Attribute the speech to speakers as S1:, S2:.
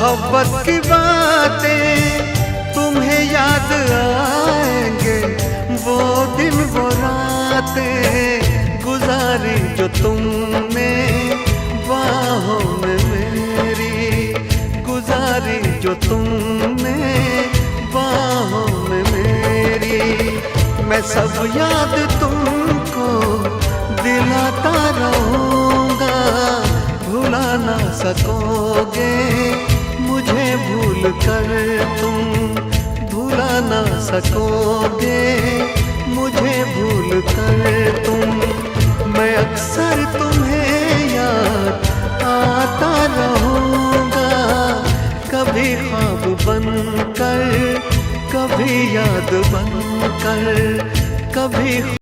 S1: मोहब्बत की बातें तुम्हें याद आएंगे, वो दिन वो रातें गुजारी जो तुमने बाहों में मेरी, गुजारी जो तुमने बाहों में मेरी। मैं सब याद तुमको दिलाता रहूँगा, भुला ना सकोगे मुझे भूल कर तुम, भुला ना सकोगे मुझे भूल कर तुम। मैं अक्सर तुम्हें याद आता रहूँगा, कभी ख्वाब बनकर, कभी याद बनकर, कभी